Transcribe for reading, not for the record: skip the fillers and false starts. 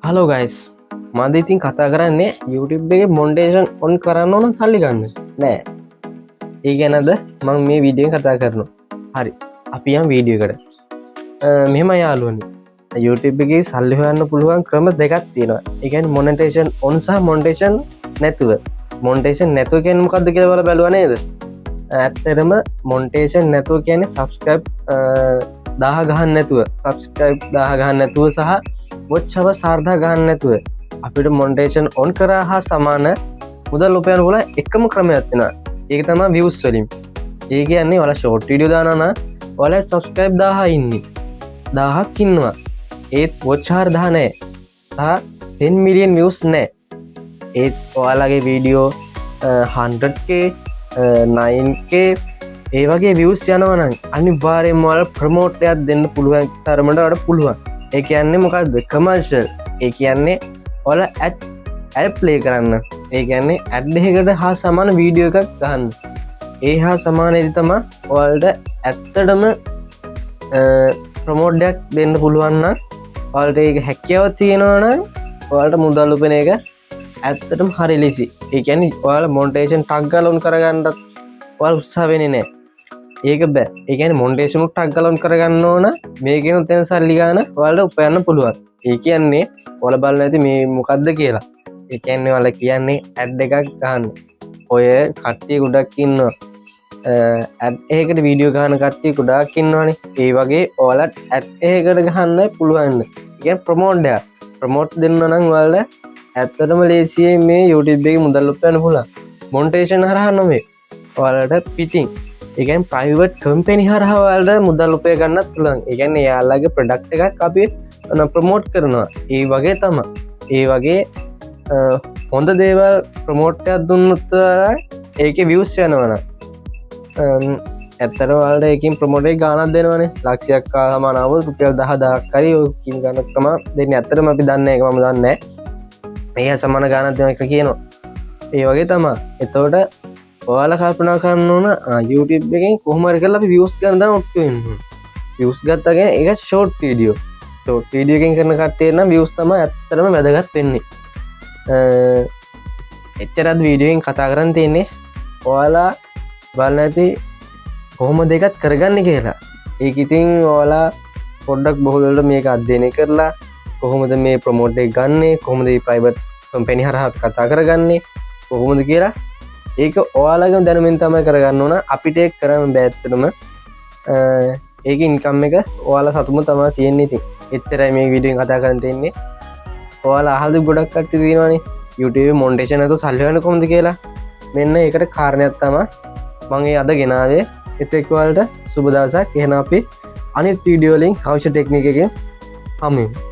Hello guys මද ඉතින් කතා කරන්නේ YouTube එක මොන්ටේෂන් ඔන් කරන්න ඕන සල්ලි ගන්න නෑ ඒ ගැනද මං මේ වීඩියෙන් කතා කරනවා හරි අපි යම් වීඩියෝ එකට මෙහෙම යාලුවනි YouTube එකේ සල්ලි හොයන්න පුළුවන් ක්‍රම දෙකක් තියෙනවා ඒ කියන්නේ මොනෙටේෂන් ඔන් සහ මොන්ටේෂන් නැතුව මොන්ටේෂන් නැතුව කියන්නේ මොකක්ද කියලා බලලා බැලුවා නේද ඇත්තටම මොන්ටේෂන් නැතුව කියන්නේ සබ්ස්ක්‍රයිබ් 1000 ගහන්න නැතුව සබ්ස්ක්‍රයිබ් 1000 ගහන්න නැතුව සහ වොච්චව සාර්ධා ගන්න නැතුව අපිට මොන්ටේෂන් ඔන් කරා හා සමාන මුදල් උපයන්න පුළුවන් එකම ක්‍රමයක් තියෙනවා. ඒක තමයි views වලින්. ඒ කියන්නේ ඔයාලා short video දානවා නම් ඔයාලා subscribe 1000 ඉන්නේ. 1000ක් ඉන්නවා. ඒත් watch hour 10 නැහැ. සහ 10 million views නැහැ. ඒත් ඔයාලගේ video 100k 9k ඒ වගේ views යනවා නම් අනිවාර්යයෙන්ම ඔයාලා promote එකක් දෙන්න පුළුවන් තරමට වඩා පුළුවන්. ඒ කියන්නේ මොකක්ද කමර්ෂල් ඒ කියන්නේ ඔයාලා ඇඩ් ප්ලේ කරන්න ඒ කියන්නේ ඇඩ් එකකට හා සමාන වීඩියෝ එකක් ගන්න ඒ හා සමාන ඉදි තමයි ඔයාලට ඇත්තටම ප්‍රොමෝට් එකක් දෙන්න පුළුවන් නම් ඔයාලට ඒක හැකියාවක් තියෙනවා නම් ඔයාලට මුදල් උපයන එක ඇත්තටම හරි ලීසි ඒ කියන්නේ ඔයාලා මොන්ටේෂන් ටග් ගාලා ඔන් කරගන්නත් ඔයාලා උත්සාහ වෙන්නේ නැහැ ඒක බෑ ඒ කියන්නේ මොන්ටේෂන් උත් ටග් ගාලා ඔන් කරගන්න ඕන මේකෙනුත් දැන් සල්ලි ගන්න ඔයාලට උපයන්න පුළුවන් ඒ කියන්නේ ඔයාලා බලන්න ඇති මේ මොකද්ද කියලා ඒ කියන්නේ ඔයාලා කියන්නේ ඇඩ් එකක් ගන්න ඔය කට්ටිය ගොඩක් ඉන්නවා ඇඩ් එකකට වීඩියෝ ගන්න කට්ටිය ගොඩක් ඉන්නවනේ ඒ වගේ ඔයාලට ඇඩ් එකකට ගහන්න පුළුවන් ඒ කියන්නේ ප්‍රොමෝට් එක ප්‍රොමෝට් දෙන්න නම් ඔයාලා ඇත්තටම ලේසියෙන් මේ YouTube එකේ මුදල් උපයන්න පුළුවන් මොන්ටේෂන් හරහා නෙමෙයි ඔයාලට පිටින් ඒ කියන්නේ ප්‍රයිවට් කම්පැනි හරහා ඔයාලට මුදල් උපය ගන්නත් පුළුවන්. ඒ කියන්නේ එයාලගේ ප්‍රොඩක්ට් එකක් අපි ප්‍රොමෝට් කරනවා. ඒ වගේ තමයි. ඒ වගේ හොඳ දේවල් ප්‍රොමෝට් එකක් දුන්නොත් ඒකේ views යනවනම් ඇත්තටම ඔයාලට ඒකෙන් ප්‍රොමෝට් එක ගාණක් දෙනවනේ. ලක්ෂයක් සමානව රුපියල් 10000ක් හරි ඔය කින් ගණක් තමයි දෙන්නේ. ඇත්තටම අපි දන්නේ ඒක මම දන්නේ නැහැ. මේ සමාන ගාණක් දෙන එක කියනවා. ඒ වගේ තමයි. එතකොට ඔයාලා කල්පනා කරන්න ඕන YouTube එකෙන් කොහොම හරි කරලා අපි views ගන්න දාන්න ඔක්කොම වෙන්න ඕන. views ගත්තා කියන්නේ ඒක short video. short video එකෙන් කරන කට්ටිය නම් views තමයි ඇත්තටම වැදගත් වෙන්නේ. එච්චරත් video එකෙන් කතා කරන් තියෙන්නේ ඔයාලා බලන්න ඇති කොහොමද ඒකත් කරගන්නේ කියලා. ඒක ඉතින් ඔයාලා පොඩ්ඩක් බොහෝ වෙලට මේක අධ්‍යයනය කරලා කොහොමද මේ ප්‍රොමෝට් එක ගන්නෙ කොහොමද මේ ප්‍රයිවට් කම්පැනි හරහා කතා කරගන්නේ කොහොමද කියලා ඒක ඔයාලගේ දැනුමින් තමයි කරගන්න ඕන අපිට ඒක කරන්න බෑ ඇත්තටම ඒක ඉන්කම් එක ඔයාලා සතුටුම තමයි තියෙන්නේ ඉතින් එච්චරයි මේ වීඩියෝ එකෙන් කතා කරන්න තියෙන්නේ ඔයාලා අහලා ගොඩක් කට්ටිය තියෙනවානේ YouTube මොන්ටේෂන් නැතුව සල්ලි හොයන්න කොහොමද කියලා මෙන්න ඒකට කාරණයක් තමයි මම ඒ අද ගෙනාවේ ඒත් ඔයාලට සුබ දවසක් එහෙනම් අපි අනිත් වීඩියෝ වලින් අවශ්‍ය ටෙක්නික් එකෙන් හමු වෙමු